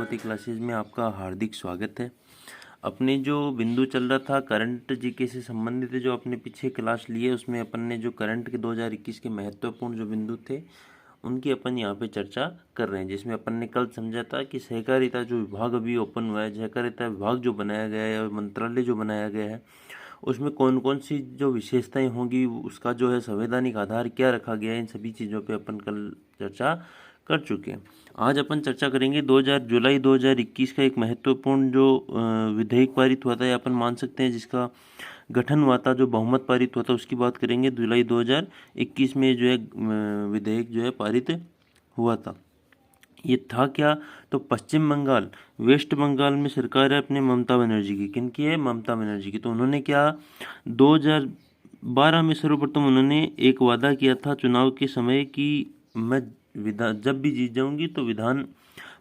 Prajapati classes में आपका हार्दिक स्वागत है। अपने जो बिंदु चल रहा था करंट जीके से संबंधित जो अपने पीछे क्लास लिए उसमें अपन ने जो करंट के 2021 के महत्वपूर्ण जो बिंदु थे उनकी अपन यहाँ पे चर्चा कर रहे हैं, जिसमें अपन ने कल समझा था कि सहकारिता जो विभाग अभी ओपन हुआ है, सहकारिता विभाग जो बनाया गया है और मंत्रालय जो बनाया गया है उसमें कौन कौन सी जो विशेषताएं होंगी, उसका जो है संवैधानिक आधार क्या रखा गया है, इन सभी चीज़ों पे अपन कल चर्चा कर चुके हैं। आज अपन चर्चा करेंगे जुलाई 2021 का एक महत्वपूर्ण जो विधेयक पारित हुआ था, या अपन मान सकते हैं जिसका गठन हुआ था, जो बहुमत पारित हुआ था, उसकी बात करेंगे। जुलाई 2021 में जो है विधेयक जो है पारित हुआ था। ये था क्या? तो पश्चिम बंगाल, वेस्ट बंगाल में सरकार है अपने ममता बनर्जी की। किन की है? ममता बनर्जी की। तो उन्होंने क्या 2012 में सर्वप्रथम उन्होंने एक वादा किया था चुनाव के समय कि मैं जब भी जीत जाऊंगी तो विधान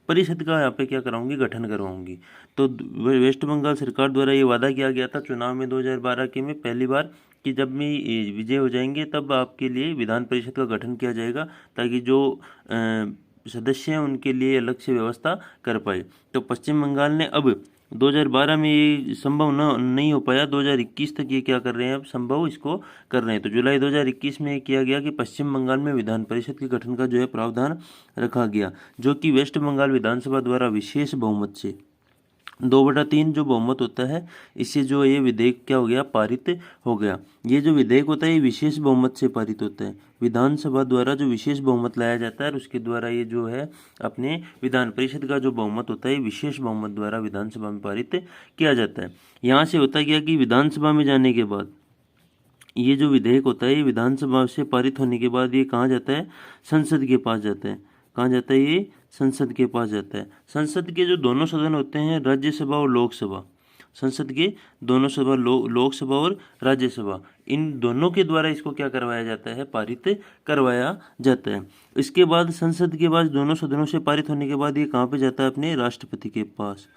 परिषद का यहाँ पे क्या कराऊंगी, गठन करवाऊंगी। तो वेस्ट बंगाल सरकार द्वारा ये वादा किया गया था चुनाव में 2012 के में पहली बार कि जब भी विजय हो जाएंगे तब आपके लिए विधान परिषद का गठन किया जाएगा, ताकि जो सदस्य हैं उनके लिए अलग से व्यवस्था कर पाए। तो पश्चिम बंगाल ने अब 2012 में ये संभव नहीं हो पाया, 2021 तक ये क्या कर रहे हैं, अब संभव इसको कर रहे हैं। तो जुलाई 2021 में किया गया कि पश्चिम बंगाल में विधान परिषद के गठन का जो है प्रावधान रखा गया, जो कि वेस्ट बंगाल विधानसभा द्वारा विशेष बहुमत से 2/3 जो बहुमत होता है, इससे जो ये विधेयक क्या हो गया, पारित हो गया। ये जो विधेयक होता है ये विशेष बहुमत से पारित होता है। विधानसभा द्वारा जो विशेष बहुमत लाया जाता है उसके द्वारा ये जो है अपने विधान परिषद का जो बहुमत होता है विशेष बहुमत द्वारा विधानसभा में पारित किया जाता है। यहाँ से होता क्या कि विधानसभा में जाने के बाद ये जो विधेयक होता है ये विधानसभा से पारित होने के बाद ये कहाँ जाता है, संसद के पास जाता है। कहाँ जाता है ये? संसद के पास जाता है। संसद के जो दोनों सदन होते हैं, राज्यसभा और लोकसभा, संसद के दोनों सभा लोकसभा और राज्यसभा, इन दोनों के द्वारा इसको क्या करवाया जाता है, पारित करवाया जाता है। इसके बाद संसद के बाद दोनों सदनों से पारित होने के बाद ये कहाँ पे जाता है, अपने राष्ट्रपति के पास।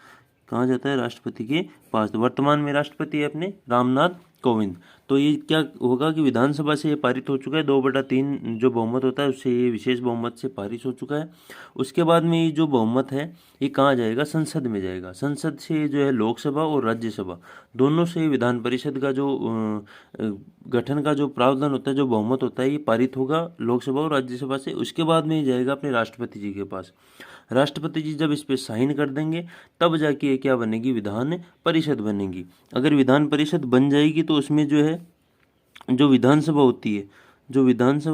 कहाँ जाता है? राष्ट्रपति के पास। तो वर्तमान में राष्ट्रपति है अपने रामनाथ कोविंद। तो ये क्या होगा कि विधानसभा से ये पारित हो चुका है, 2/3 जो बहुमत होता है उससे ये विशेष बहुमत से पारित हो चुका है। उसके बाद में ये जो बहुमत है ये कहाँ जाएगा? संसद में जाएगा। संसद से जो है लोकसभा और राज्यसभा दोनों से विधान परिषद का जो गठन का जो प्रावधान होता है, जो बहुमत होता है, ये पारित होगा लोकसभा और राज्यसभा से। उसके बाद में ये जाएगा अपने राष्ट्रपति जी के पास। राष्ट्रपति जी जब इस पे साइन कर देंगे तब जाके ये क्या बनेगी, विधान परिषद बनेगी। अगर विधान परिषद बन जाएगी तो उसमें जो है जो विधानसभा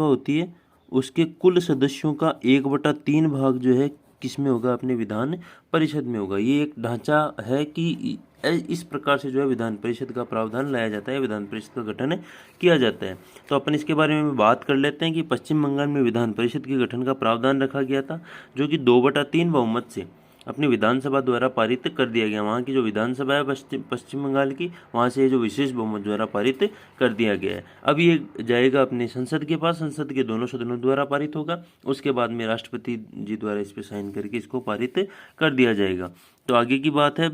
होती है उसके कुल सदस्यों का 1/3 भाग जो है किसमें होगा, अपने विधान परिषद में होगा। ये एक ढांचा है कि इस प्रकार से जो है विधान परिषद का प्रावधान लाया जाता है, विधान परिषद का गठन किया जाता है। तो अपन इसके बारे में बात कर लेते हैं कि पश्चिम बंगाल में विधान परिषद के गठन का प्रावधान रखा गया था, जो कि 2/3 बहुमत से अपनी विधानसभा द्वारा पारित कर दिया गया। वहाँ की जो विधानसभा है पश्चिम बंगाल की, वहाँ से जो विशेष बहुमत द्वारा पारित कर दिया गया है। अब ये जाएगा अपने संसद के पास, संसद के दोनों सदनों द्वारा पारित होगा। उसके बाद में राष्ट्रपति जी द्वारा इस पर साइन करके इसको पारित कर दिया जाएगा। तो आगे की बात है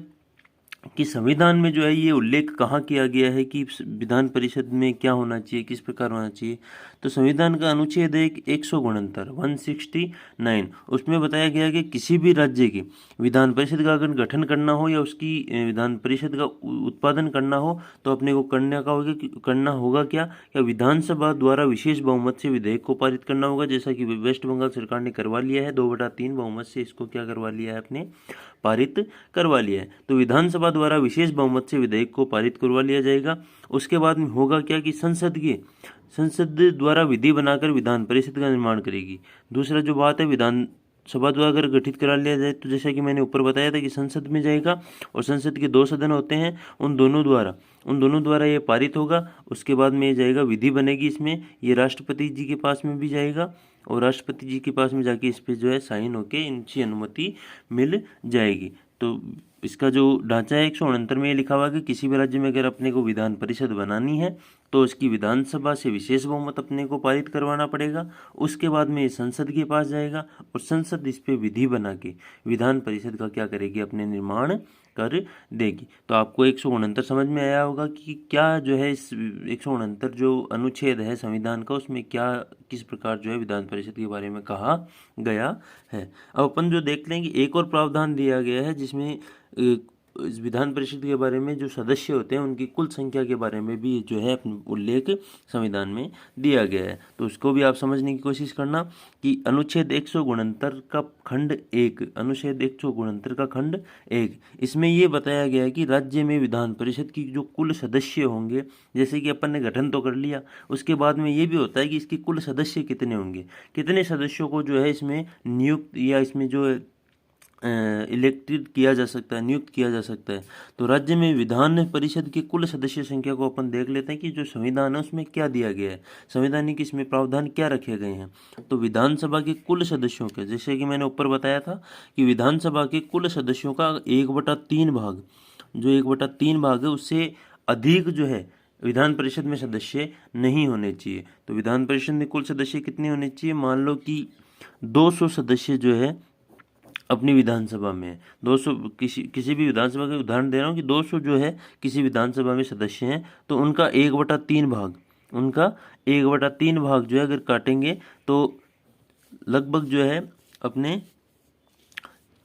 कि संविधान में जो है ये उल्लेख कहाँ किया गया है कि विधान परिषद में क्या होना चाहिए, किस प्रकार होना चाहिए। तो संविधान का अनुच्छेद 169 उसमें बताया गया है कि किसी भी राज्य की विधान परिषद का अगर गठन करना हो या उसकी विधान परिषद का उत्पादन करना हो तो अपने को करना होगा क्या विधानसभा द्वारा विशेष बहुमत से विधेयक को पारित करना होगा, जैसा कि वेस्ट बंगाल सरकार ने करवा लिया है। 2/3 बहुमत से इसको क्या करवा लिया है, अपने पारित करवा लिया है। तो विधानसभा द्वारा विशेष बहुमत से विधेयक को पारित करवा लिया जाएगा। उसके बाद में होगा क्या कि संसद द्वारा विधि बनाकर विधान परिषद का निर्माण करेगी। दूसरा जो बात है, विधानसभा द्वारा अगर गठित करा लिया जाए तो जैसा कि मैंने ऊपर बताया था कि संसद में जाएगा और संसद के 2 सदन होते हैं, उन दोनों द्वारा ये पारित होगा। उसके बाद में ये जाएगा, विधि बनेगी इसमें, ये राष्ट्रपति जी के पास में भी जाएगा और राष्ट्रपति जी के पास में जाके इस पे जो है साइन होके इनकी अनुमति मिल जाएगी। तो इसका जो ढांचा है 169 में ये लिखा हुआ है कि किसी भी राज्य में अगर अपने को विधान परिषद बनानी है तो उसकी विधानसभा से विशेष बहुमत अपने को पारित करवाना पड़ेगा। उसके बाद में ये संसद के पास जाएगा और संसद इस पे विधि बना के विधान परिषद का क्या करेगी, अपने निर्माण कर देगी। तो आपको 169 समझ में आया होगा कि क्या जो है इस 169 जो अनुच्छेद है संविधान का, उसमें क्या किस प्रकार जो है विधान परिषद के बारे में कहा गया है। अब अपन जो देख लें कि एक और प्रावधान दिया गया है जिसमें इस विधान परिषद के बारे में जो सदस्य होते हैं उनकी कुल संख्या के बारे में भी जो है उल्लेख संविधान में दिया गया है। तो उसको भी आप समझने की कोशिश करना कि अनुच्छेद 169 का खंड 1, अनुच्छेद 169 का खंड 1, इसमें ये बताया गया है कि राज्य में विधान परिषद की जो कुल सदस्य होंगे, जैसे कि अपन ने गठन तो कर लिया, उसके बाद में ये भी होता है कि इसके कुल सदस्य कितने होंगे, कितने सदस्यों को जो है इसमें नियुक्त या इसमें जो इलेक्टेड किया जा सकता है, नियुक्त किया जा सकता है। तो राज्य में विधान परिषद की कुल सदस्य संख्या को अपन देख लेते हैं कि जो संविधान है उसमें क्या दिया गया है, संवैधानिक इसमें प्रावधान क्या रखे गए हैं। तो विधानसभा के कुल सदस्यों के, जैसे कि मैंने ऊपर बताया था कि विधानसभा के कुल सदस्यों का 1/3 भाग, जो 1/3 भाग है उससे अधिक जो है विधान परिषद में सदस्य नहीं होने चाहिए। तो विधान परिषद में कुल सदस्य कितने होने चाहिए, मान लो कि 200 सदस्य जो है अपनी विधानसभा में, 200 किसी भी विधानसभा का उदाहरण दे रहा हूँ कि 200 जो है किसी विधानसभा में सदस्य हैं, तो उनका 1/3 भाग, उनका 1/3 भाग जो है अगर काटेंगे तो लगभग जो है अपने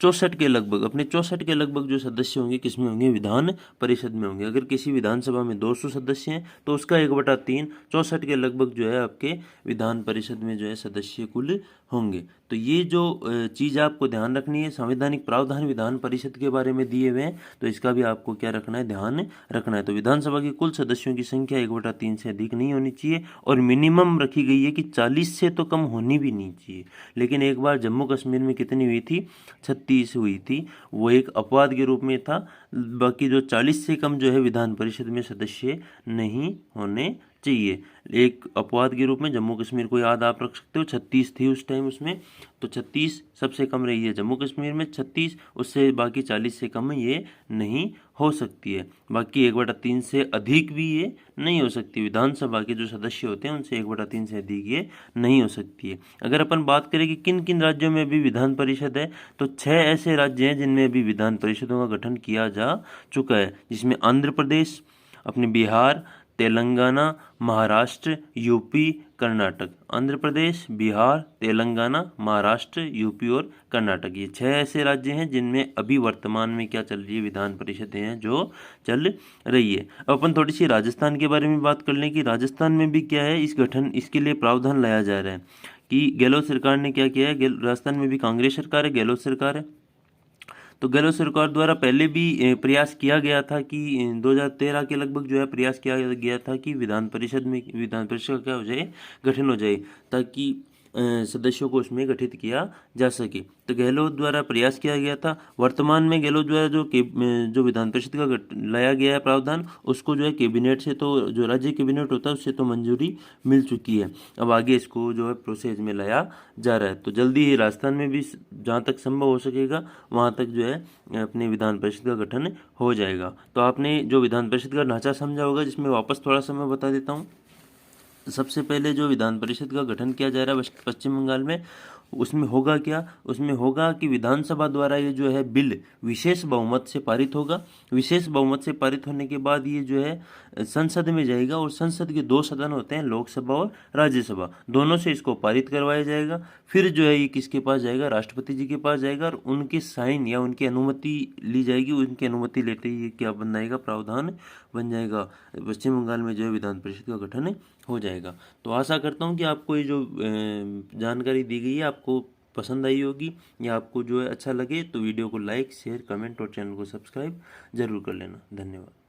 64 के लगभग, अपने 64 के लगभग जो सदस्य होंगे किसमें होंगे, विधान परिषद में होंगे। अगर किसी विधानसभा में 200 सदस्य हैं तो उसका 1/3 64 के लगभग जो है आपके विधान परिषद में जो है सदस्य कुल होंगे। तो ये जो चीज़ आपको ध्यान रखनी है, संवैधानिक प्रावधान विधान परिषद के बारे में दिए हुए हैं, तो इसका भी आपको क्या रखना है, ध्यान रखना है। तो विधानसभा के कुल सदस्यों की संख्या 1/3 से अधिक नहीं होनी चाहिए और मिनिमम रखी गई है कि 40 से तो कम होनी भी नहीं चाहिए। लेकिन एक बार जम्मू कश्मीर में कितनी हुई थी, 36 हुई थी, वो एक अपवाद के रूप में था। बाकी जो 40 से कम जो है विधान परिषद में सदस्य नहीं होने चाहिए। एक अपवाद के रूप में जम्मू कश्मीर को याद आप रख सकते हो, 36 थी उस टाइम उसमें, तो 36 सबसे कम रही है जम्मू कश्मीर में 36, उससे बाकी 40 से कम ये नहीं हो सकती है। बाकी 1/3 से अधिक भी ये नहीं हो सकती, विधानसभा के जो सदस्य होते हैं उनसे 1/3 से अधिक ये नहीं हो सकती है। अगर अपन बात करें कि किन किन राज्यों में भी विधान परिषद है, तो 6 ऐसे राज्य हैं जिनमें भी विधान परिषदों का गठन किया जा चुका है, जिसमें आंध्र प्रदेश, अपने बिहार, तेलंगाना, महाराष्ट्र, यूपी, कर्नाटक। आंध्र प्रदेश, बिहार, तेलंगाना, महाराष्ट्र, यूपी और कर्नाटक, ये 6 ऐसे राज्य हैं जिनमें अभी वर्तमान में क्या चल रही है, विधान परिषदें हैं जो चल रही है। अब अपन थोड़ी सी राजस्थान के बारे में बात कर लें कि राजस्थान में भी क्या है, इस गठन इसके लिए प्रावधान लाया जा रहा है कि गहलोत सरकार ने क्या किया है, राजस्थान में भी कांग्रेस सरकार है, गहलोत सरकार है, तो गहलोत सरकार द्वारा पहले भी प्रयास किया गया था कि 2013 के लगभग जो है प्रयास किया गया था कि विधान परिषद का क्या हो जाए, गठन हो जाए, ताकि सदस्यों को उसमें गठित किया जा सके। तो गहलोत द्वारा प्रयास किया गया था। वर्तमान में गहलोत द्वारा जो विधान परिषद का लाया गया है प्रावधान, उसको जो है कैबिनेट से, तो जो राज्य कैबिनेट होता है उससे तो मंजूरी मिल चुकी है। अब आगे इसको जो है प्रोसेस में लाया जा रहा है। तो जल्दी ही राजस्थान में भी जहाँ तक संभव हो सकेगा वहाँ तक जो है अपने विधान परिषद का गठन हो जाएगा। तो आपने जो विधान परिषद का ढांचा समझा होगा, जिसमें वापस थोड़ा सा मैं बता देता हूँ। सबसे पहले जो विधान परिषद का गठन किया जा रहा है पश्चिम बंगाल में, उसमें होगा क्या, उसमें होगा कि विधानसभा द्वारा ये जो है बिल विशेष बहुमत से पारित होगा। विशेष बहुमत से पारित होने के बाद ये जो है संसद में जाएगा और संसद के 2 सदन होते हैं, लोकसभा और राज्यसभा, दोनों से इसको पारित करवाया जाएगा। फिर जो है ये किसके पास जाएगा, राष्ट्रपति जी के पास जाएगा और उनके साइन या उनकी अनुमति ली जाएगी। उनकी अनुमति लेते ही ये क्या बन जाएगा, प्रावधान बन जाएगा। पश्चिम बंगाल में जो है विधान परिषद का गठन हो जाएगा। तो आशा करता हूँ कि आपको ये जो जानकारी दी गई है आपको पसंद आई होगी, या आपको जो है अच्छा लगे तो वीडियो को लाइक, शेयर, कमेंट और चैनल को सब्सक्राइब जरूर कर लेना। धन्यवाद।